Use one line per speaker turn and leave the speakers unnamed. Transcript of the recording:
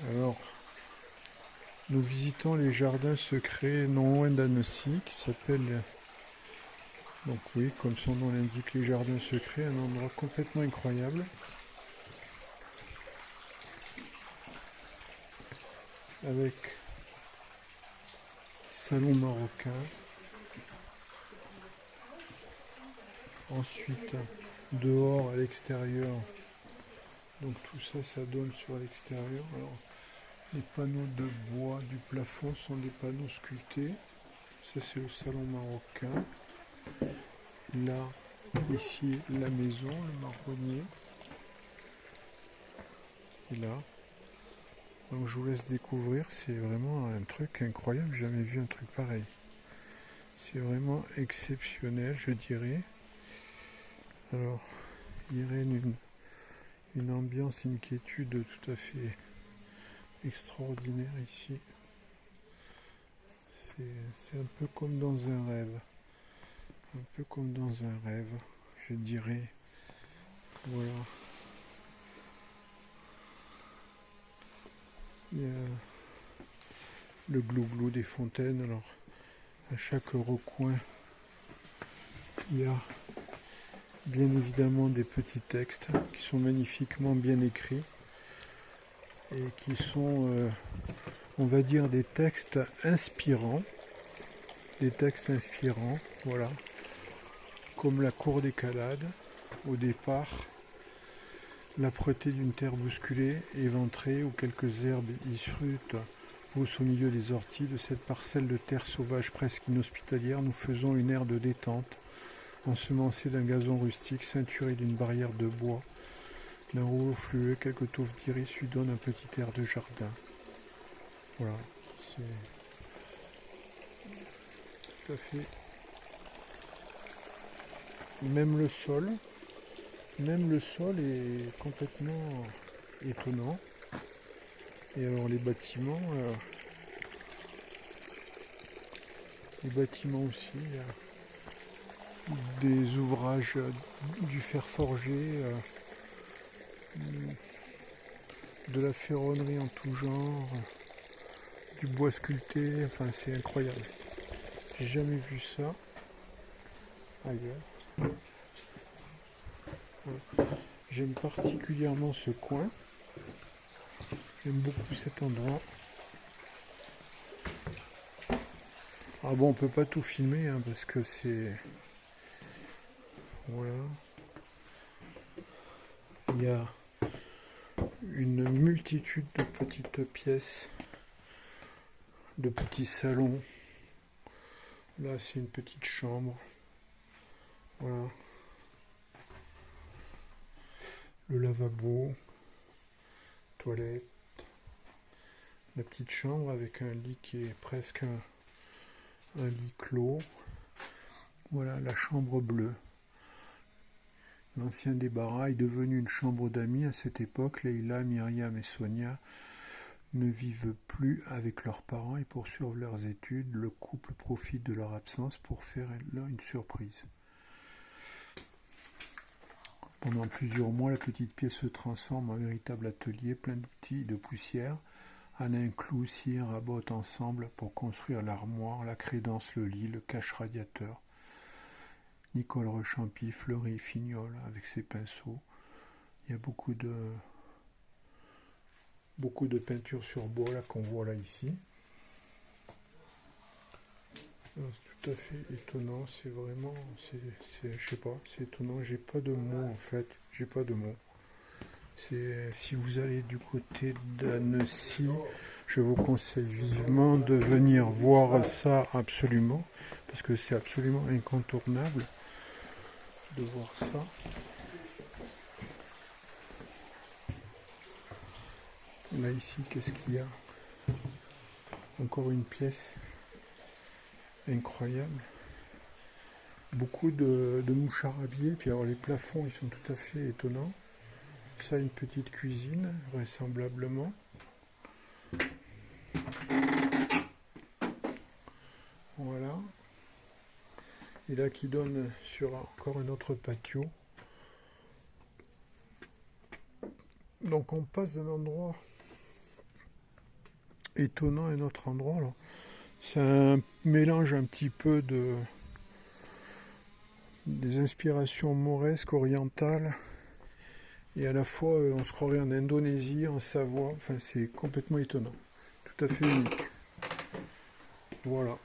Alors, nous visitons les jardins secrets non loin d'Annecy, qui s'appelle, donc oui, comme son nom l'indique, les jardins secrets, un endroit complètement incroyable, avec salon marocain, ensuite dehors à l'extérieur, donc tout ça, ça donne sur l'extérieur. Alors, les panneaux de bois du plafond sont des panneaux sculptés, ça c'est le salon marocain. Là, ici, la maison, le marronnier. Et là, donc je vous laisse découvrir, c'est vraiment un truc incroyable, j'ai jamais vu un truc pareil. C'est vraiment exceptionnel, je dirais. Alors, il règne une ambiance, une quiétude tout à fait extraordinaire ici. C'est un peu comme dans un rêve. Un peu comme dans un rêve, je dirais. Voilà. Il y a le glou-glou des fontaines. Alors, à chaque recoin, il y a bien évidemment des petits textes qui sont magnifiquement bien écrits et qui sont, on va dire, des textes inspirants. Des textes inspirants, voilà. Comme la cour des Calades, au départ, l'âpreté d'une terre bousculée, éventrée, où quelques herbes hirsutes poussent au milieu des orties. De cette parcelle de terre sauvage presque inhospitalière, nous faisons une aire de détente, ensemencée d'un gazon rustique, ceinturé d'une barrière de bois, d'un rouleau flueux, quelques touffes d'iris lui donnent un petit air de jardin. Voilà, c'est tout à fait. Même le sol est complètement étonnant. Et alors les bâtiments aussi, il y a des ouvrages du fer forgé, de la ferronnerie en tout genre, du bois sculpté, enfin c'est incroyable. J'ai jamais vu ça ailleurs. Voilà. J'aime particulièrement ce coin, j'aime beaucoup cet endroit. Ah bon, on peut pas tout filmer hein, parce que c'est... Voilà. Il y a une multitude de petites pièces, de petits salons. Là, c'est une petite chambre. Voilà. Le lavabo, toilette, la petite chambre avec un lit qui est presque un lit clos. Voilà la chambre bleue. L'ancien débarras est devenu une chambre d'amis à cette époque. Leïla, Myriam et Sonia ne vivent plus avec leurs parents et poursuivent leurs études. Le couple profite de leur absence pour faire une surprise. Pendant plusieurs mois, la petite pièce se transforme en véritable atelier plein d'outils et de poussière. Alain cloue, cire, rabotent ensemble pour construire l'armoire, la crédence, le lit, le cache-radiateur. Nicole rechampille, fleurit, fignole avec ses pinceaux. Il y a beaucoup de peinture sur bois là qu'on voit là ici. C'est tout à fait étonnant, c'est vraiment, je sais pas, c'est étonnant, j'ai pas de mots en fait, j'ai pas de mots. Si vous allez du côté d'Annecy, je vous conseille vivement de venir voir ça absolument, parce que c'est absolument incontournable de voir ça. Là ici, qu'est-ce qu'il y a? Encore une pièce incroyable. Beaucoup de mouchards habillés, puis alors les plafonds ils sont tout à fait étonnants. Ça, une petite cuisine, vraisemblablement. Voilà. Et là qui donne sur encore un autre patio. Donc on passe d'un endroit étonnant un autre endroit là. C'est un mélange un petit peu des inspirations mauresques, orientales, et à la fois on se croirait en Indonésie, en Savoie, enfin c'est complètement étonnant, tout à fait unique. Voilà.